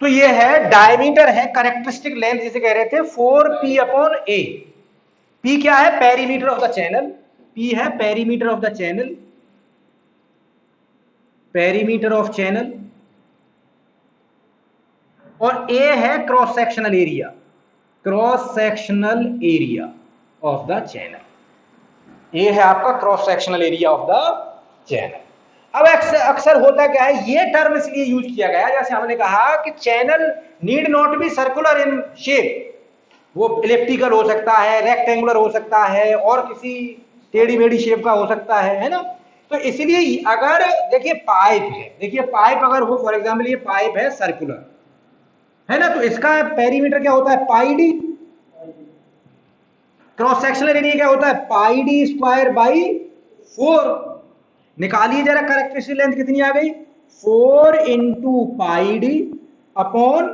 तो ये है डायमीटर है, कैरेक्टरिस्टिक लेंथ जिसे कह रहे थे 4p/a। p क्या है? Perimeter of the channel. p है perimeter of the channel, perimeter of channel, और a है cross sectional area, cross sectional area of the channel. ये है आपका cross sectional area of the channel. अब अक्सर होता क्या है, ये टर्म इसलिए यूज किया गया, जैसे हमने कहा कि channel need not be circular in shape, वो इलिप्टिकल हो सकता है, रेक्टेंगुलर हो सकता है, और किसी टेढ़ी मेढ़ी शेप का हो सकता है ना। तो इसलिए अगर देखिए पाइप है, देखिए पाइप अगर हो, फॉर एग्जाम्पल ये पाइप है सर्कुलर है ना, तो इसका पेरीमीटर क्या होता है? पाई डी। क्रॉस सेक्शनल एरिया क्या होता है? पाई डी स्क्वायर बाई 4। निकालिए जरा, कैरेक्टरिस्टिक लेंथ कितनी आ गई? 4 into pi D upon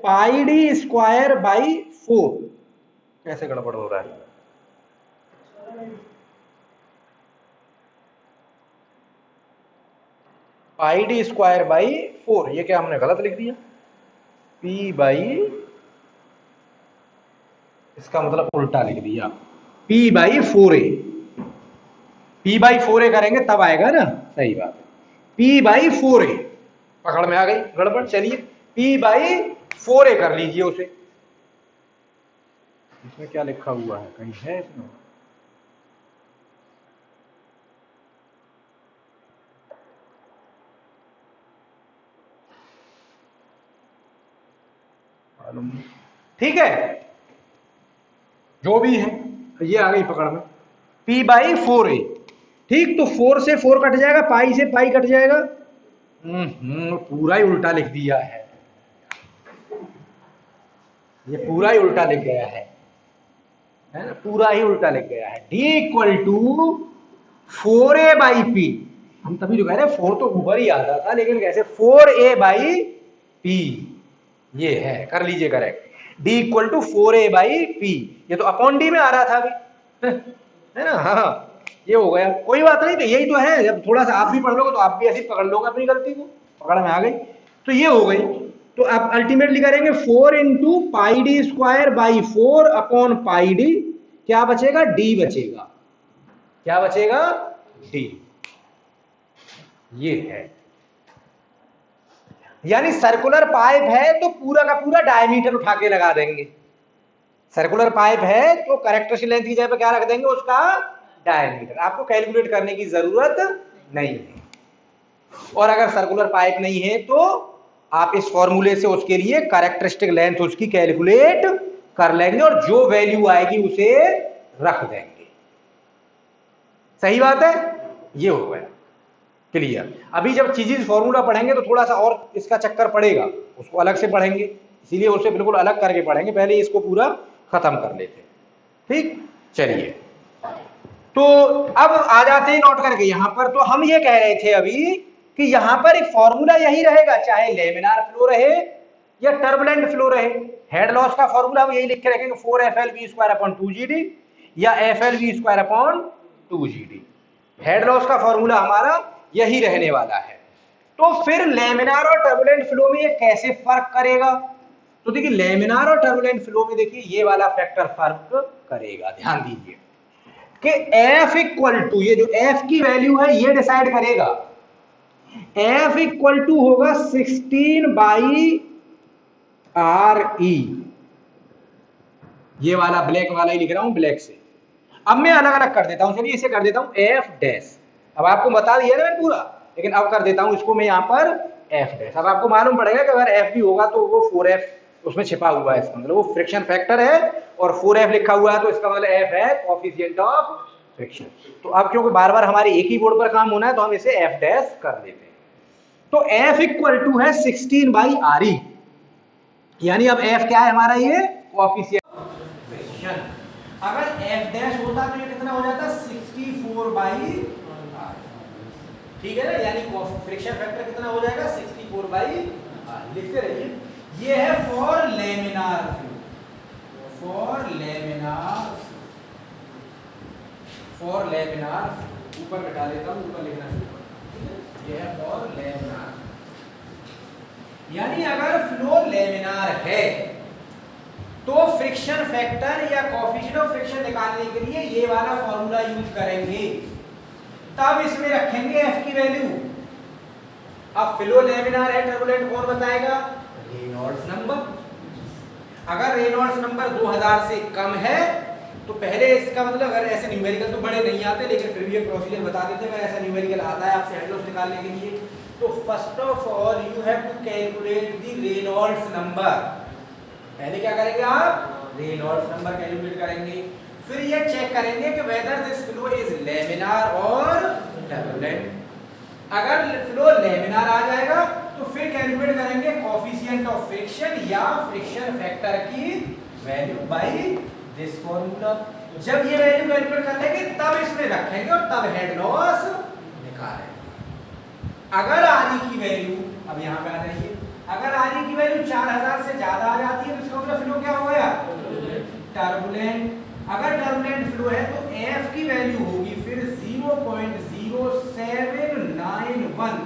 pi D square by 4। कैसे गड़बड़ हो रहा है? पाई डी स्क्वायर बाई 4, ये क्या हमने गलत लिख दिया? p बाई, इसका मतलब उल्टा लिख दिया, p by 4a। p by 4a करेंगे तब आएगा ना, सही बात है। p बाई 4a, पकड़ में आ गई गड़बड़। चलिए p बाई 4a कर लीजिए उसे। इसमें क्या लिखा हुआ है, कहीं है इसमें? मालूम नहीं, ठीक है जो भी है, ये आ गई पकड़ में, p बाई 4a। ठीक, तो 4 से 4 कट जाएगा, पाई से पाई कट जाएगा। पूरा ही उल्टा लिख दिया है, ये पूरा ही उल्टा लिख गया है ना, पूरा ही उल्टा लिख गया है। d equal to 4a by P. हम तभी जो कह रहे हैं 4 तो ऊपर ही आता था, लेकिन कैसे? 4a बाई पी, ये है, कर लीजिए correct. d equal to 4a by P, ये तो अपॉन डी में आ रहा था अभी, है ना? हाँ, ये हो गया, कोई बात नहीं। तो यही तो है, जब थोड़ा सा आप भी पढ़ लोगे तो आप भी ऐसे पकड़ लोगे अपनी गलती को, पकड़ में आ गई। तो ये हो गई। तो आप अल्टीमेटली करेंगे 4 into pi D square by 4 upon pi D, क्या बचेगा? डी बचेगा। क्या बचेगा? डी। ये है, यानी सर्कुलर पाइप है तो पूरा का पूरा डायमीटर उठा के लगा देंगे। सर्कुलर पाइप है तो कैरेक्टरिस्टिक लेंथ की जगह पे क्या रख देंगे? उसका डायमीटर। आपको कैलकुलेट करने की जरूरत नहीं है। और अगर सर्कुलर पाइप नहीं है तो आप इस फॉर्मूले से उसके लिए कैरेक्टरिस्टिक लेंथ उसकी कैलकुलेट कर लेंगे, और जो वैल्यू आएगी उसे रख देंगे। सही बात है, ये हो गया क्लियर। अभी जब चीजें फॉर्मूला पढ़ेंगे तो थोड़ा सा और इसका चक्कर पड़ेगा, उसको अलग से पढ़ेंगे, इसीलिए उसे बिल्कुल अलग करके पढ़ेंगे, पहले इसको पूरा खत्म कर लेते। ठीक, चलिए। तो अब आ जाते हैं नोट करके यहां पर। तो हम ये कह रहे थे अभी कि यहां पर एक फॉर्मूला यही रहेगा, चाहे लेमिनार फ्लो रहे या टर्बुलेंट फ्लो रहे। हेड लॉस का फॉर्मूला हम यही लिख के रखेंगे, 4FLV² 2GD या FLV² 2GD। हेड लॉस का फॉर्मूला हमारा यही रहने वाला है। तो फिर लेमिनार और टर्बुलेंट फ्लो में ये कैसे फर्क करेगा? तो देखिए लेमिनार और टर्बुलेंट फ्लो में देखिए ये वाला फैक्टर फर्क करेगा, ध्यान दीजिए कि F इक्वल टू, ये जो F की वैल्यू है ये डिसाइड करेगा। F इक्वल टू होगा 16 बाई RE। ये वाला ब्लैक वाला ही लिख रहा हूं ब्लैक से। अब मैं अलग अलग कर देता हूं, चलिए इसे कर देता हूं F डैश। अब आपको बता दिया ना मैं पूरा, लेकिन अब कर देता हूं इसको मैं यहां पर F डैश। अब आपको मालूम पड़ेगा कि अगर F भी होगा तो वो 4F उसमें छिपा हुआ है, इसका मतलब वो फ्रिक्शन फैक्टर है, और 4F लिखा हुआ है तो इसका मतलब F है कोएफिशिएंट ऑफ फ्रिक्शन। तो अब क्योंकि बार बार हमारे एक ही बोर्ड पर काम होना है तो हम इसे F डैश कर देते हैं। तो F इक्वल टू है 16 बाई RE, यानी अब F क्या है हमारा? ये कोएफिशिएंट फ्रिक्शन। अगर F डैश होता तो ये कितना हो जाता? 64 बाई, ठीक है ना, यानी फ्रिक्शन फैक्टर कितना हो जाएगा? 64 बाई। लिखते रहिए, ये है for laminar flow, for laminar, for laminar. ऊपर घटा लेता हूं, ऊपर लिखना शुरू कर, ये है फॉर लेमिनार। फ्लो लेमिनार है तो फ्रिक्शन फैक्टर या कोएफिशिएंट ऑफ फ्रिक्शन निकालने के लिए ये वाला फॉर्मूला यूज करेंगे, तब इसमें रखेंगे एफ की वैल्यू। अब फ्लो लेमिनार है टर्बुलेंट कौन बताएगा? Reynolds number. अगर रेनॉल्ड्स नंबर 2000 से कम है तो पहले इसका मतलब, अगर ऐसे न्यूमेरिकल तो बड़े नहीं आते लेकिन फिर भी एक प्रोसीजर बता देते हैं, अगर ऐसा न्यूमेरिकल आता है आपसे हेड लॉस निकालने के लिए, तो first of all you have to calculate the Reynolds number. पहले क्या करेंगे आप? रेनॉल्ड्स नंबर कैलकुलेट करेंगे, फिर ये चेक करेंगे कि whether this flow is laminar और टर्बुलेंट। अगर फ्लो लेमिनार आ जाएगा तो फिर कैलकुलेट करेंगे कोएफिशिएंट ऑफ फ्रिक्शन या फ्रिक्शन फैक्टर की वैल्यू बाय दिस फॉर्मूला। जब ये वैल्यू कैलकुलेट कर लेंगे तब इसमें रखेंगे और तब हेड लॉस निकालेंगे। अगर आर की वैल्यू, अब यहां पे आ जाइए, अगर आर की वैल्यू 4000 से ज्यादा आ जाती है तो इसका मतलब फ्लो क्या हो गया? टर्बुलेंट। अगर टर्बुलेंट फ्लो है तो एफ की वैल्यू होगी फिर 0.0791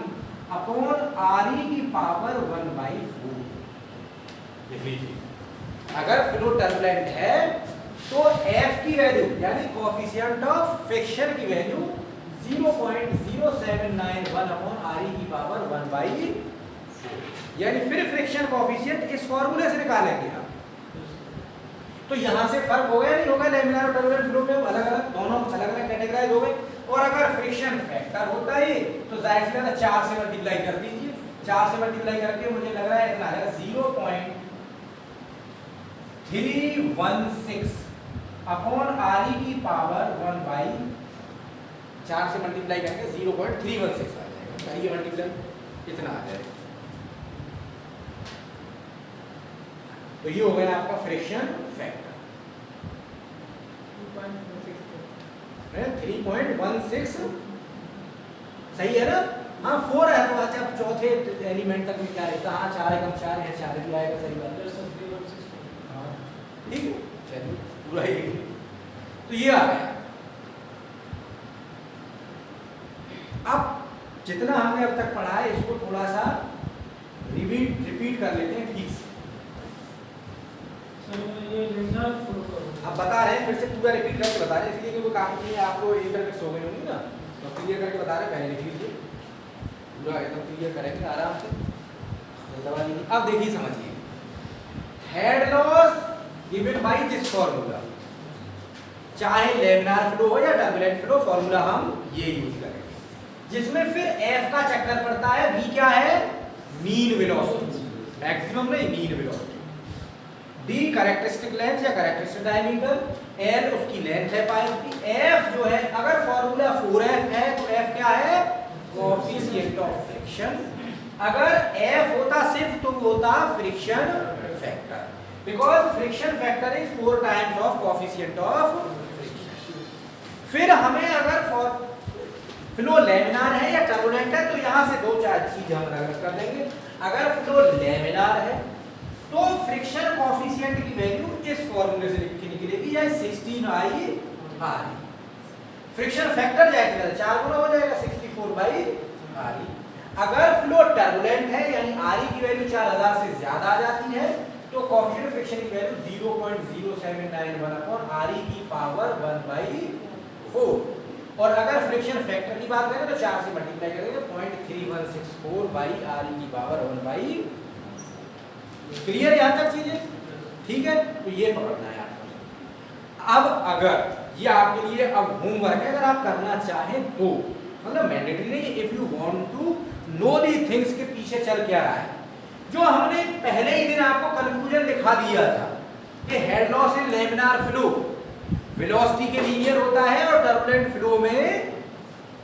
अपॉन आर की पावर 1/4। देख लीजिए, अगर फ्लो टर्बुलेंट है तो एफ की वैल्यू यानी कोएफिशिएंट ऑफ फ्रिक्शन की वैल्यू 0.0791 अपॉन आर की पावर 1/4, यानी फिर फ्रिक्शन कोएफिशिएंट इस फार्मूले से निकालेंगे आप। तो यहां से फर्क हो गया नहीं होगा? लेमिनार और टर्बुलेंट फ्लो में अलग-अलग, दोनों अलग-अलग कैटेगराइज हो गए। और अगर फ्रिक्शन फैक्टर होता है तो जाहिर सी बात है 4 से मल्टीप्लाई कर दीजिए। 4 से मल्टीप्लाई करके मुझे लग रहा है इतना आएगा 0.316 अपॉन आर की पावर 1/4 से मल्टीप्लाई करके 0.316 आ जाएगा। ये मल्टीप्लाई इतना आ जाएगा। तो ये हो गया आपका फ्रिक्शन फैक्टर 3.16। सही है ना? हाँ 4 है तो अच्छा चौथे एलिमेंट तक में क्या रहता है? हाँ 4 एकम 4 है, 4 भी आएगा। सही बात है, हाँ ठीक है, चलिए पूरा ही। तो ये आ गया। अब जितना हमने अब तक पढ़ा है इसको थोड़ा सा रिपीट कर लेते हैं ठीक से। अब बता रहे हैं, फिर से पूरा रिपीट करके बता रहे हैं, इसलिए क्योंकि काफी चीजें आपको इंटरमिक्स हो गई होंगी ना, तो क्लियर करके बता रहे हैं। पहले लिख लीजिए, पूरा एकदम क्लियर करेंगे आराम से। अब देखिए समझिए, head loss given by this formula, चाहे लेमिनार फ्लो हो या टर्बुलेंट फ्लो, फॉर्मूला हम ये यूज करेंगे, जिसमें फिर एफ का चक्कर पड़ता है। वी क्या है? मीन वेलोसिटी, मैक्सिमम नहीं, mean velocity. D characteristic length या कैरेक्टरिस्टिक डायमीटर, एल उसकी लेंथ है पाइप की, एफ जो है अगर फॉर्मूला 4f है तो एफ क्या है? Coefficient of friction. अगर एफ होता सिर्फ तो होता friction factor, because friction factor is 4 times of coefficient of friction. फिर हमें अगर फ्लो लेमिनार है या टर्बुलेंट है तो यहां से 2-4 चीज हम अलग कर देंगे। अगर फ्लो लेमिनार है तो फ्रिक्शन कोएफिशिएंट की वैल्यू इस फार्मूले से निकलेगी, या 16I/RE। फ्रिक्शन फैक्टर जाएगा 4 गुना हो जाएगा 64/RE। अगर फ्लो टर्बुलेंट है यानी RE की वैल्यू 4000 से ज्यादा आ जाती है तो कोएफिशिएंट फ्रिक्शन की वैल्यू 0.0791 अपॉन RE की पावर 1/4। और अगर फ्रिक्शन फैक्टर की बात करें तो 4 से मल्टीप्लाई करेंगे 0.3164/RE की पावर 1/4। क्लियर यहां तक चीजें? ठीक है, तो ये पकड़ना है आपको। अब अगर ये आपके लिए अब होमवर्क है, अगर आप करना चाहें तो, मतलब मैंडेटरी नहीं, if you want to know the things के पीछे चल क्या रहा है, जो हमने पहले ही दिन आपको कंक्लूजन लिखा दिया था कि head loss in laminar flow velocity के लीनियर होता है और टर्बुलेंट फ्लो में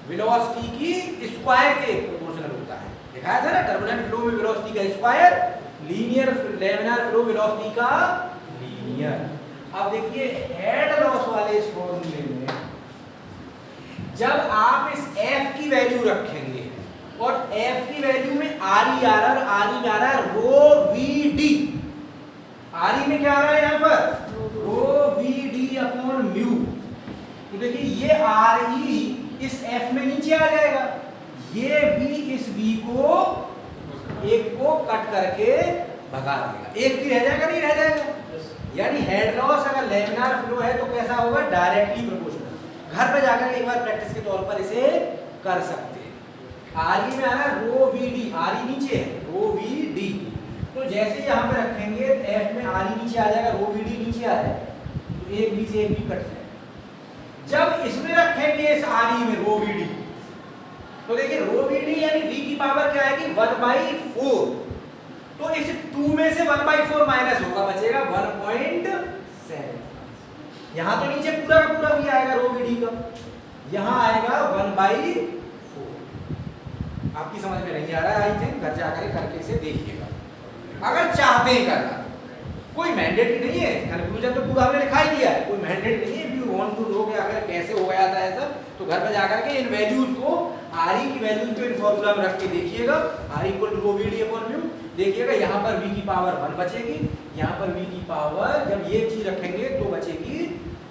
वेलोसिटी की स्क्वायर के प्रोपोर्शनल होता है। दिखाया था ना, टर्बुलेंट फ्लो में वेलोसिटी का square, linear laminar flow velocity का लीनियर। अब देखिए हेड लॉस वाले इस फॉर्मूले में जब आप इस F की वैल्यू रखेंगे और F की वैल्यू में RE आ रहा है रो VD, RE में क्या आ रहा है यहाँ पर? रो VD अपॉन म्यू। तो देखिए ये RE इस F में नीचे आ जाएगा, ये V इस V को एक को कट करके भगा देगा, एक भी रह जाएगा, नहीं रह जाएगा। यानी हेड लॉस अगर लैमिनार फ्लो है तो कैसा होगा, डायरेक्टली प्रोपोर्शनल। घर पे जाकर एक बार प्रैक्टिस के तौर पर इसे कर सकते हैं। आरई में आना रो वी डी, आरई नीचे है, रो वी डी, तो जैसे यहाँ पे रखेंगे एफ में आरई नीचे आ जाएगा, रो वी डी नीचे आ जाएगा, तो एक बी से एक बी कट जाएगा। जब इसमें रखेंगे इस आरई में रो वी डी, तो देखिए रो वी डी यानी v की पावर क्या आएगी 1/4, तो इस 2 में से 1/4 माइनस होगा, बचेगा 1.7। यहां तो नीचे पूरा का पूरा भी आएगा रो वी डी का, यहां आएगा 1/4। आपकी समझ में नहीं आ रहा है आई थिंक, घर जाकर करके इसे देखिएगा अगर चाहते हैं करना। कोई मैंडेटरी नहीं है, कंक्लूजन तो पूरा हमने लिखा ही दिया है, कोई मैंडेट नहीं है। If you want to know कि अगर कैसे हो गया था ऐसा, तो घर पर जाकर के इन वैल्यूज को, आरई की वैल्यूज को इन फॉर्मूला में रख के देखिएगा, R equal to rho V D upon mu, देखिएगा यहाँ पर v की पावर 1 बचेगी, यहाँ पर v की पावर जब ये चीज रखेंगे तो बचेगी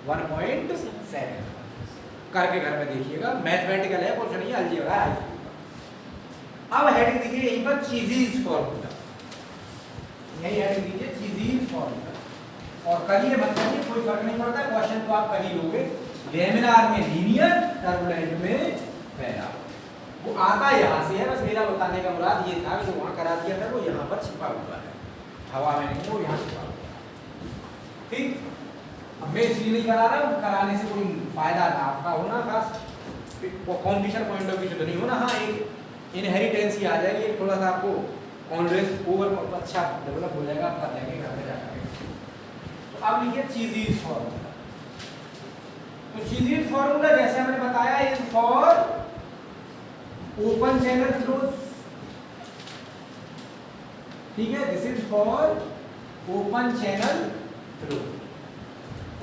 1.7। करके घर में देखिएगा, मैथमेटिकल है, क्वेश्चन नहीं अलजेब्रा है। अब हेडिंग दीजिए यहीं पर चीजीज फॉर्मूला, यही हेडिंग दीजिए चीजीज फॉर्मूला, और करिए मत करिए कोई फर्क नहीं पड़ता, क्वेश्चन तो आप कर ही लोगे। लैमिनार में लीनियर, टर्बुलेंट में पैरा, वो आता यहाँ से है, बस मेरा बताने का मुराद ये था कि वहाँ करा दिया था, वो यहाँ पर छिपा हुआ है, हवा में नहीं, वो यहाँ छिपा हुआ है। ठीक, अब मैं इसलिए नहीं करा रहा हूँ, कराने से कोई फायदा ना आपका होना, खास कॉम्पिटिशन पॉइंट ऑफ व्यू से तो नहीं होना। हाँ, एक इनहेरिटेंस ही आ जाएगी, एक थोड़ा सा आपको ऑनरेस ओवर अच्छा डेवलप हो जाएगा, आप कर लेंगे घर में जाकर। तो अब लिखिए चीजीज फॉर्मूला। तो चीजीज फॉर्मूला जैसे हमने बताया, is for open channel flows, ठीक है, this is for open channel flow,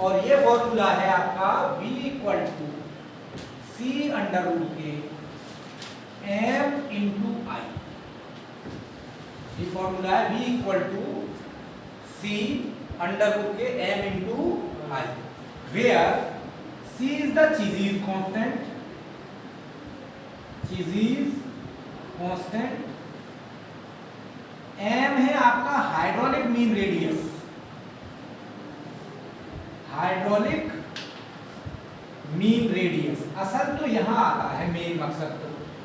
और ये फॉर्मूला है आपका v equal to c under root के m इंटू आई। ये फॉर्मूला है v equal to c under root के m into I, where c is the Chezy's constant, Chezy's constant, m है आपका hydraulic mean radius, hydraulic mean radius, असल तो यहां आता है मेन मकसद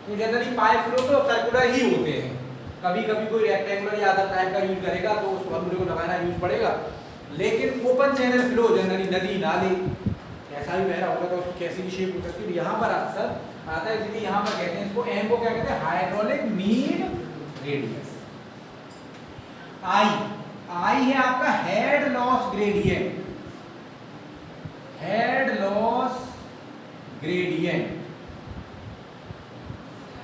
तो जनरली पाइप फ्लो तो सर्कुलर ही होते हैं, कभी कभी कोई रेक्टेंगुलर या अदर टाइप का यूज करेगा तो उस फॉर्मूले को लगाना यूज पड़ेगा, लेकिन ओपन चैनल फ्लो जनरली नदी नाले ऐसा भी बह रहा होगा तो उसकी कैसी भी शेप हो सकती है, यहाँ पर अक्सर आता है, इसलिए यहाँ पर कहते हैं इसको, एम को क्या कहते हैं, हाइड्रोलिक मीन रेडियस। आई है आपका head loss gradient, head loss gradient,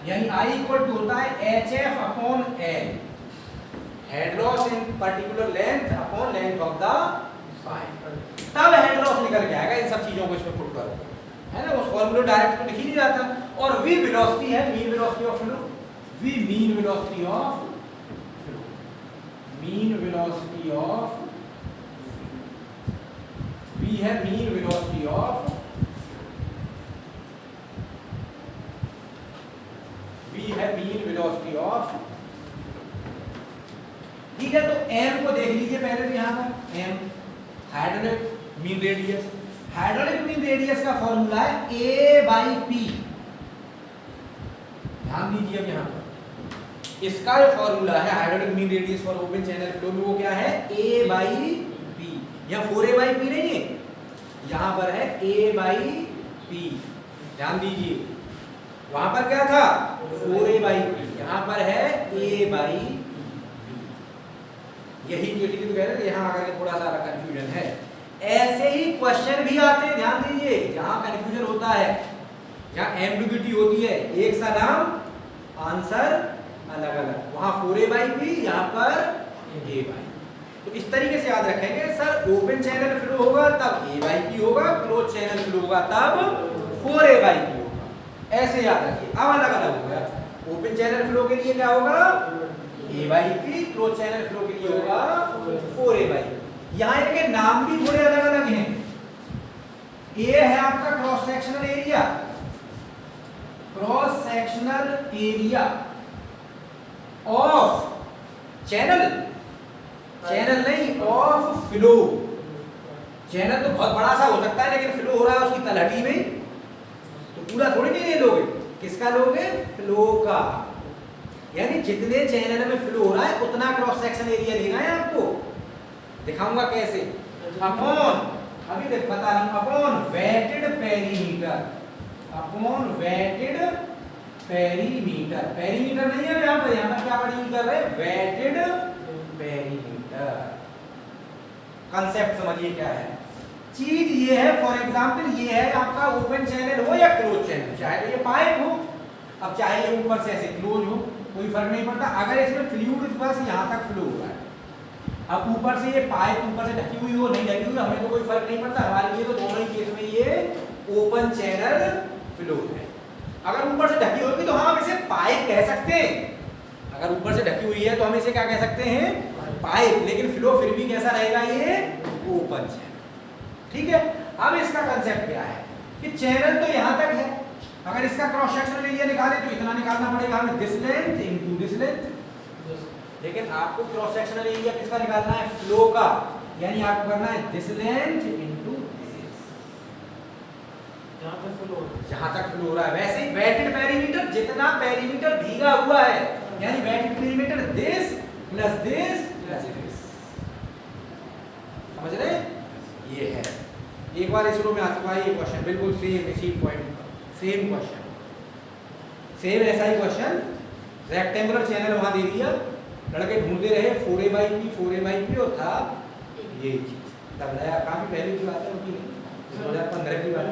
यानी I इक्वल टू होता है HF upon L, head loss in particular length upon length of the pipe, तब हेड लॉस निकल के आएगा। इन सब चीजों को इसमें पुट करो, है ना, उस फॉर्मूला डायरेक्ट तो लिख ही नहीं जाता। और v वेलोसिटी है, mean velocity of flow, v mean velocity of flow, mean velocity of, v है मीन वेलोसिटी ऑफ, v है मीन वेलोसिटी ऑफ, ठीक है। तो m को देख लीजिए पहले, तो यहाँ पर m hydraulic mean radius, hydraulic mean radius का फॉर्मूला है a/p, ध्यान दीजिए। अब यहाँ पर इसका जो फॉर्मूला है hydraulic mean radius for open channel flow में, वो क्या है, a/p, यहाँ 4a/p नहीं है, यहाँ पर है a/p, ध्यान दीजिए। वहां पर क्या था 4a/p, यहाँ पर है a/p, यही जो चीज कह रहे हैं, यहाँ आकर के थोड़ा सा कंफ्यूजन है। ऐसे ही क्वेश्चन भी आते हैं, ध्यान दीजिए, जहां कंफ्यूजन होता है, जहां एम्बिग्युइटी होती है, एक सा नाम आंसर अलग अलग, वहां 4a/p, यहाँ पर a/p। तो इस तरीके से याद रखेंगे, सर ओपन चैनल फ्लो होगा तब a/p होगा, क्लोज चैनल फ्लो होगा तब 4a/p होगा, ऐसे याद रखिए। अब अलग अलग हो गया, ओपन चैनल फ्लो के लिए क्या होगा a/p, क्लोज चैनल फ्लो के लिए होगा 4a/p। यहाँ इनके नाम भी थोड़े अलग अलग हैं। A है आपका cross sectional area, cross sectional area of channel, channel नहीं, ऑफ फ्लो। चैनल तो बहुत बड़ा सा हो सकता है, लेकिन फ्लो हो रहा है उसकी तलहटी में, तो पूरा थोड़ी नहीं ले लोगे। किसका लोगे? फ्लो का। यानी जितने चैनल में फ्लो हो रहा है उतना क्रॉस सेक्शन एरिया लेना है आपको। दिखाऊंगा कैसे। अपॉन, अभी देख बता रहा हूं, upon wetted perimeter, upon wetted perimeter. Perimeter नहीं है यहाँ पर क्या वर्ड यूज कर रहे हैं? Wetted perimeter. कंसेप्ट समझिए क्या है। चीज ये है, फॉर एग्जांपल ये है आपका ओपन चैनल हो या क्लोज चैनल, चाहे तो ये पाइप हो, अब चाहे ये ऊपर से ऐसे क्लोज हो, कोई फर्क नहीं पड़ता। अगर इसमें फ्लूइड इस बस यहाँ तक फ्लो हो रहा है, अब ऊपर से ये पाइप ऊपर से ढकी हुई हो नहीं ढकी हुई, हमें तो कोई फर्क नहीं पड़ता, हमारे लिए तो दोनों ही केस में ये ओपन चैनल फ्लो है। अगर ऊपर से ढकी होगी तो हम इसे पाइप कह सकते हैं। अगर ऊपर से ढकी हुई है तो हम इसे क्या कह सकते हैं? पाइप। लेकिन फ्लो फिर भी कैसा रहेगा? ये ओपन चैनल। ठीक है। अब इसका कंसेप्ट क्या है कि चैनल तो यहां तक है, अगर इसका क्रॉस सेक्शनल एरिया निकाले तो इतना निकालना पड़ेगा हमें, this length into this length. लेकिन आपको क्रॉस सेक्शनल एरिया किसका निकालना है? फ्लो का। यानी आपको करना है दिस लेंथ इनटू दिस, जहां तक फ्लो हो रहा है। वैसे ही वेटेड पेरीमीटर, जितना पेरीमीटर भीगा हुआ है, यानी wetted perimeter this plus this plus this. समझ रहे? ये है। एक बार इस रो में आ चुका है ये क्वेश्चन, बिल्कुल सेम इसी पॉइंट पर, सेम क्वेश्चन, सेम ऐसा ही क्वेश्चन। रेक्टेंगुलर चैनल वहां दे दिया, लड़के ढूंढते रहे 4a/p और था ये चीज। तब नया काफी पहले की बात है, उनकी नहीं, 2015 की बात है।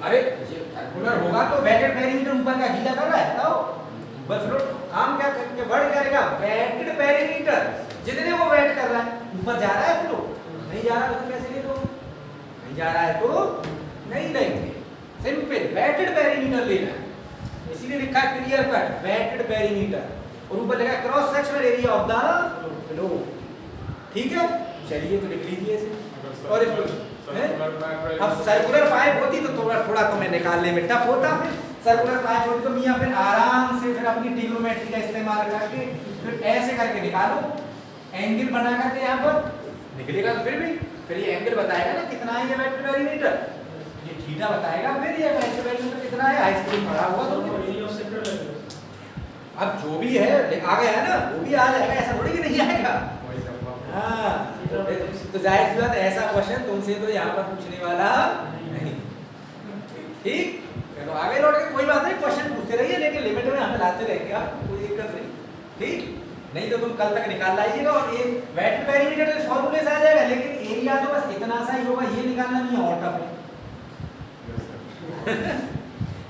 अरे सर्कुलर होगा तो वेटेड पेरीमीटर ऊपर का गीला कर रहा है, तो बस फ्लो काम क्या करके वर्ड करेगा? Wetted perimeter. जितने वो वेट कर रहा है, ऊपर जा रहा है फ्लो, नहीं जा रहा तो कैसे ले लो? नहीं जा रहा है तो नहीं लेंगे। सिंपल वेटेड पेरीमीटर लेना है, इसीलिए लिखा है क्लियर कट वेटेड पेरीमीटर, और ऊपर लिखा है cross sectional area of the flow. ठीक है, चलिए तो लिख लीजिए इसे। और अब सर्कुलर पाइप होती तो थोड़ा तुम्हें निकालने में टफ होता, फिर सर्कुलर पाइप होती तो मियां फिर आराम से फिर अपनी ट्रिग्नोमेट्री का इस्तेमाल करके फिर ऐसे करके निकालो, एंगल बना करके यहाँ पर निकलेगा। तो फिर ये एंगल बताएगा ना कितना है ये वेटेड पेरीमीटर, ये थीटा बताएगा, फिर ये वेटेड पेरीमीटर कितना है। हाईस्कूल पढ़ा हुआ तो अब जो भी है आ गया है ना, वो भी आ जाएगा, ऐसा थोड़ी कि नहीं आएगा। हाँ, तो जाहिर सी बात ऐसा क्वेश्चन तुमसे तो यहाँ पर पूछने वाला नहीं। ठीक, तो आगे लौट के कोई बात नहीं, क्वेश्चन पूछते रहिए, लेकिन लिमिट में हमें लाते रहेंगे, आपको कोई दिक्कत नहीं। ठीक, नहीं तो तुम कल तक निकाल लाइएगा, और ये वेटेड पेरीमीटर तो फॉर्मूले से आ जाएगा, लेकिन एरिया तो बस इतना सा ही होगा, ये निकालना नहीं है। और टफ है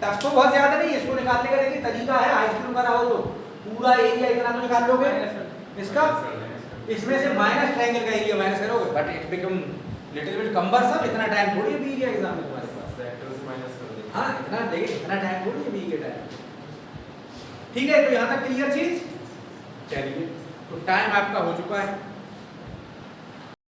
टफ तो बहुत ज्यादा नहीं है, इसको निकालने का देखिए तरीका है। हाई स्कूल का हो तो पूरा एरिया इतना तो निकाल लोगे इसका, इसमें से माइनस ट्रायंगल का एरिया माइनस करोगे, but it become little bit cumbersome. इतना टाइम थोड़ी है बी के एग्जाम में तुम्हारे पास। हाँ, इतना देखिए, इतना टाइम थोड़ी है बी के टाइम। ठीक है, तो यहाँ तक क्लियर चीज। चलिए, तो टाइम आपका हो चुका है।